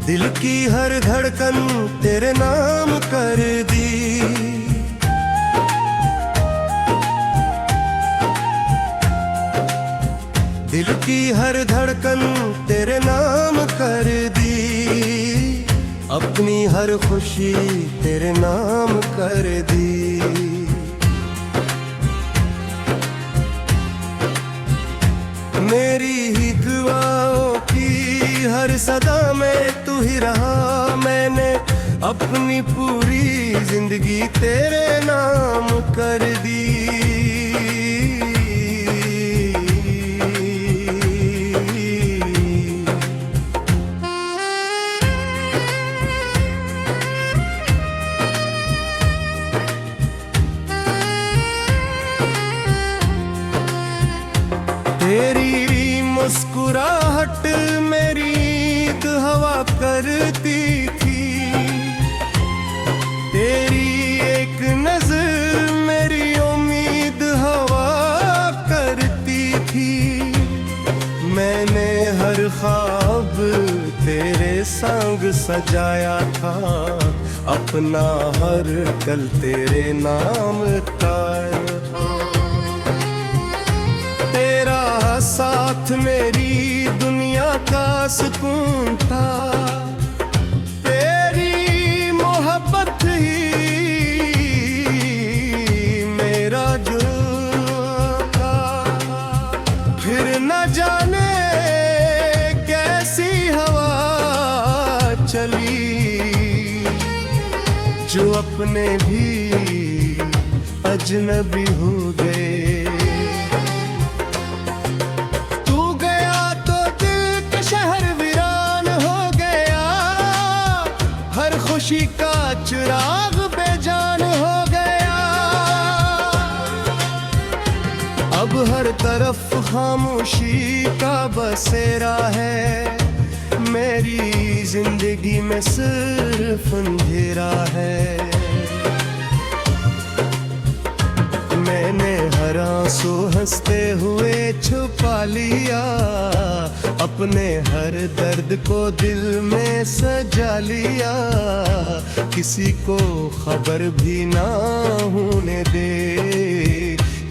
दिल की हर धड़कन तेरे नाम कर दी। दिल की हर धड़कन तेरे नाम कर दी। अपनी हर खुशी तेरे नाम कर दी। मेरी ही दुआओं की हर सदा में तू ही रहा। मैंने अपनी पूरी जिंदगी तेरे नाम कर दी। तेरी मुस्कुराहट मेरी ईद हवा करती थी। तेरी एक नजर मेरी उम्मीद हवा करती थी। मैंने हर ख्वाब तेरे संग सजाया था। अपना हर कल तेरे नाम का साथ मेरी दुनिया का सुकून था। तेरी मोहब्बत ही मेरा जुनून था। फिर न जाने कैसी हवा चली, जो अपने भी अजनबी हो गए। खुशी का चिराग बेजान हो गया। अब हर तरफ खामोशी का बसेरा है। मेरी जिंदगी में सिर्फ अंधेरा है। मैंने हर आंसू हंसते हुए छुपा लिया। अपने हर दर्द को दिल में सजा लिया। किसी को खबर भी ना होने दे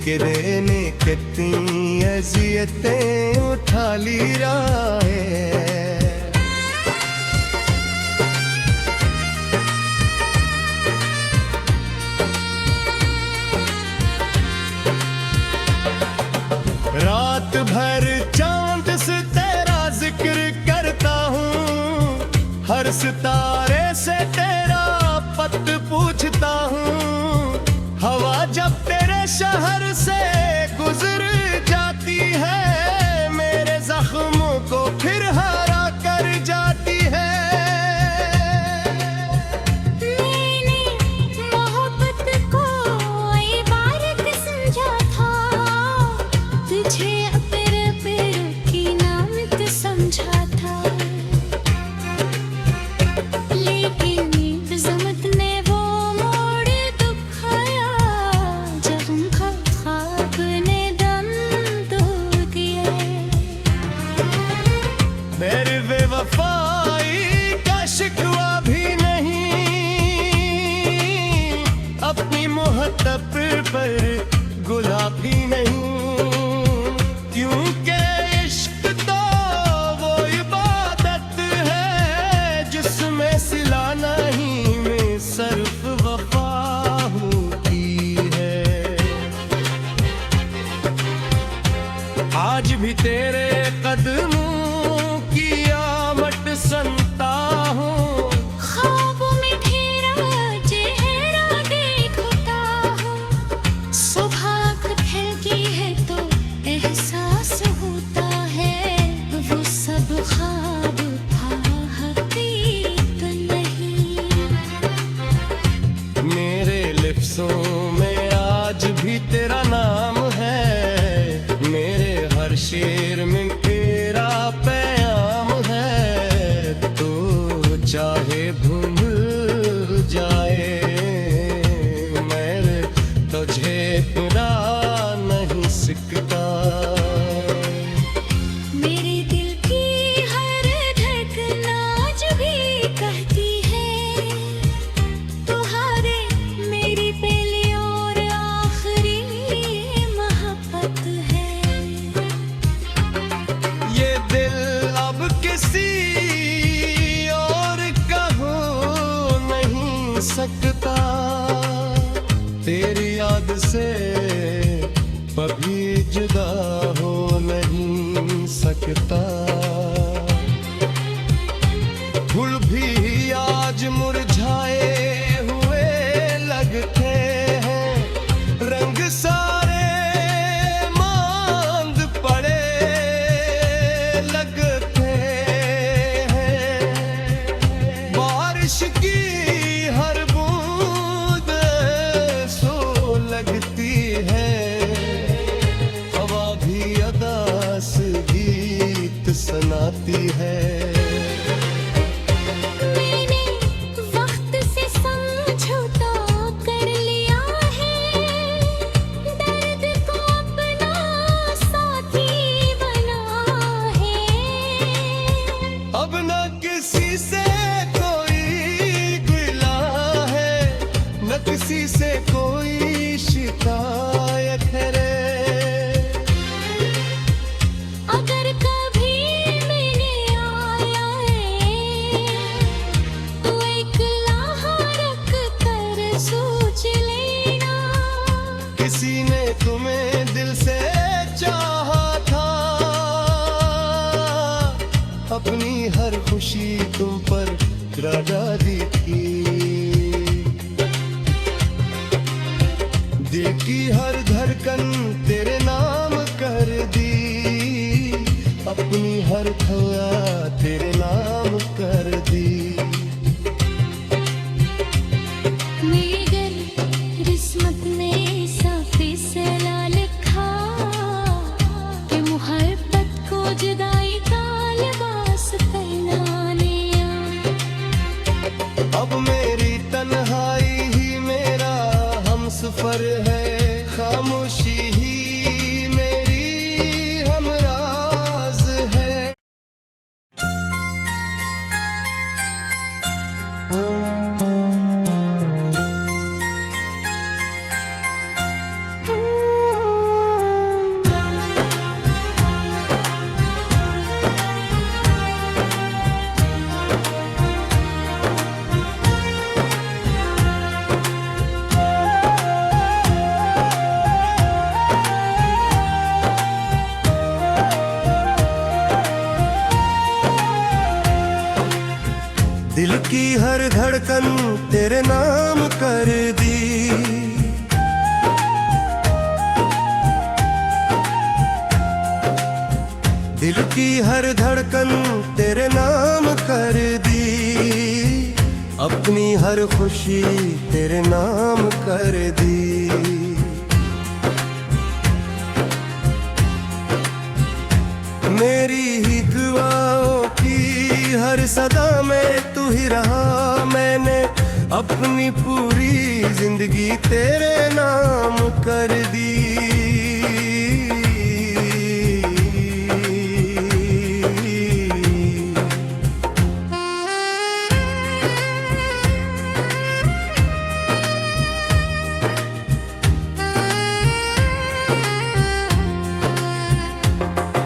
कि रहने कितनी अज़ियतें उठा लिया है। रात भर चांद से तेरा जिक्र करता हूँ। हर सितारे से तेरा पत पूछता हूँ। हवा जब तेरे शहर से गुजर जाती है, मेरे जख्मों को फिर हरा कर जाती है। मेरी बेवफाई का शिकवा भी नहीं। अपनी मोहब्बत पर गुलाबी नहीं। क्योंकि इश्क तो वो इबादत है जिसमें सिला नहीं में सिर्फ वफा होती है। आज भी तेरे कदमों की आमद सुनता हूँ। ख्वाबों में तेरा चेहरा देखता हूँ। सुबह खिलती है तो एहसास होता है। वो सब ख्वाब था, हकीकत नहीं। मेरे लिप्सों में आज भी तेरा नाम है। मेरे हर शेर में तेरा से कभी जुदा हो नहीं सकता। फूल भी आज मुरझाए हुए लगते हैं, रंग सारे मांद पड़े लगते हैं। बारिश की हर बूंद सो लगती है, हवा भी अदास गीत सुनाती है। मैंने वक्त से समझौता कर लिया है, दर्द को अपना साथी बना है। अब न किसी से कोई गिला है, न किसी से कोई शिकायत है रे। अगर कभी मैंने आया है तो एक लम्हा रख कर सोच लेना। किसी ने तुम्हें दिल से चाहा था, अपनी हर खुशी तुम पर गिरा दी थी। दिल की हर धड़कन तेरे नाम कर दी, अपनी हर खवा तेरे नाम कर दी। मगर किस्मत ने ऐसा फैसला लिखा कि मोहब्बत को जुदाई का लिबास पहनाने आ। अब मेरी तन्हाई ही मेरा हमसफर है, खामोशी ही मेरी हमराज है। दिल की हर धड़कन तेरे नाम कर दी, दिल की हर धड़कन तेरे नाम कर दी। अपनी हर खुशी तेरे नाम कर दी। मेरी ही दुआओं की हर सदा में तू ही रहा, मैंने अपनी पूरी जिंदगी तेरे नाम कर दी।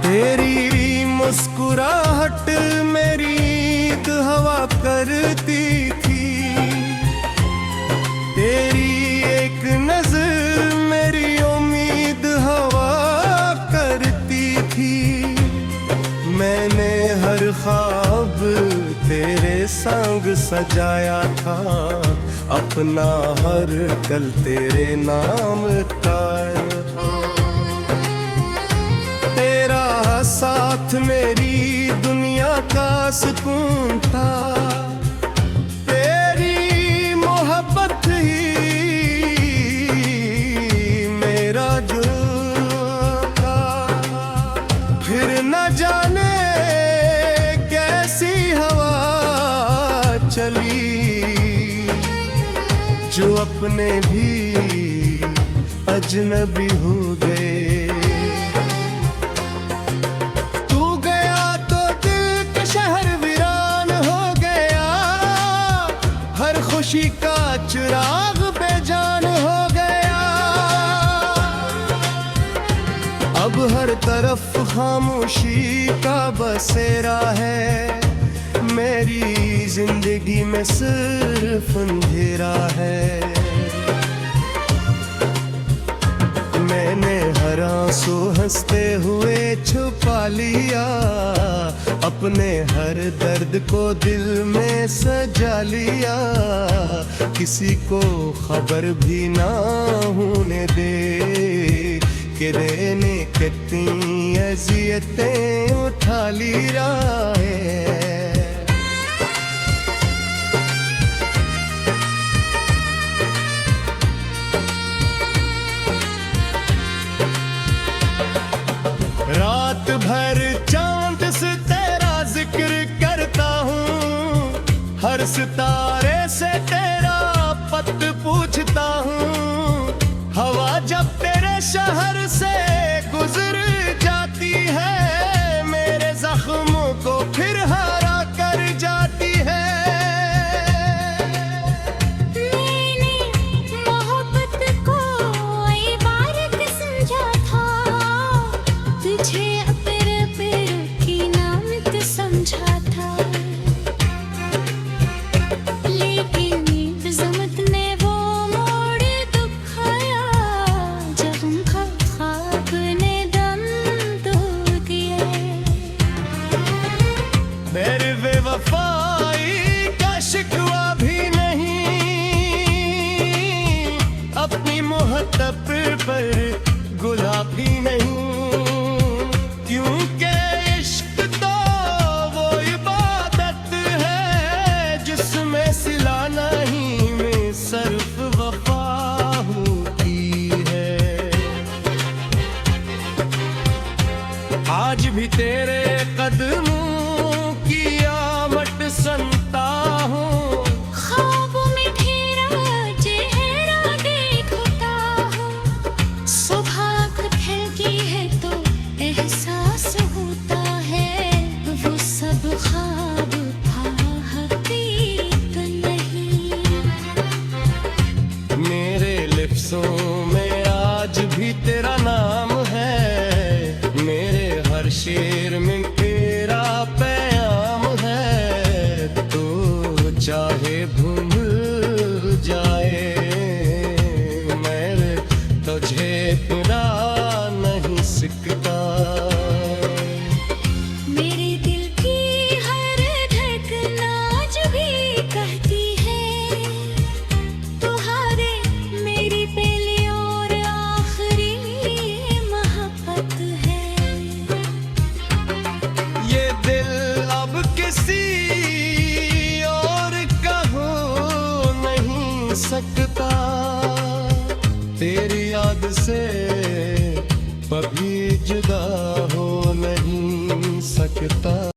तेरी मुस्कुराहट मेरी ईद हवा करती थी, तेरी एक नजर मेरी उम्मीद हवा करती थी। मैंने हर ख्वाब तेरे संग सजाया था, अपना हर कल तेरे नाम का। तेरा साथ मेरी दुनिया का सुकून था, तेरी मोहब्बत ही मेरा जुनून था। फिर न जाने कैसी हवा चली, जो अपने भी अजनबी हो गए। खुशी का चिराग बेजान हो गया, अब हर तरफ खामोशी का बसेरा है। मेरी जिंदगी में सिर्फ अंधेरा है। मैंने हर आंसू हंसते हुए छुपा लिया, अपने हर दर्द को दिल में सजा लिया। किसी को खबर भी ना होने दे कि रहने कितनी अजियतें उठा लिया है। रात भर चांद से तेरा जिक्र करता हूँ, हर सितारे से तेरा पत पूछता हूँ। हवा जब तेरे शहर से गुजर जाती है, मेरे जख्मों को फिर हरा कर जाती है। मैंने मोहब्बत को इबारत समझा था, तुझे अपने पैरों की नामत समझा था। लेकिन ज़मत ने वो मोड़ दुखाया, जब उनका ख्वाब ने दम तोड़ दिया। मेरे बेवफाई का शिकवा भी नहीं, अपनी मोहब्बत पर गुलाबी नहीं। क्योंकि इश्क तो वो इबादत है जिसमें सिला नहीं में सिर्फ वफा होती है। आज भी तेरे कदमों की आमद सुनता हूँ, ख्वाबों में तेरा चेहरा देखता हूँ। सुबह खिलती है तो एहसास होता है, वो सब ख्वाब था हकीकत नहीं। मेरे लिप्सों में आज भी तेरा नाम है, मेरे हर शेर में तेरा पैगाम है। तो चाहे भूल जाए, मैं तुझे भुला नहीं सकता। मेरे दिल की हर धड़कन आज भी कहती है, तुम्हारे मेरी पहली और आखिरी मोहब्बत है। ये दिल अब किसी और का हो नहीं सकता, तेरी याद से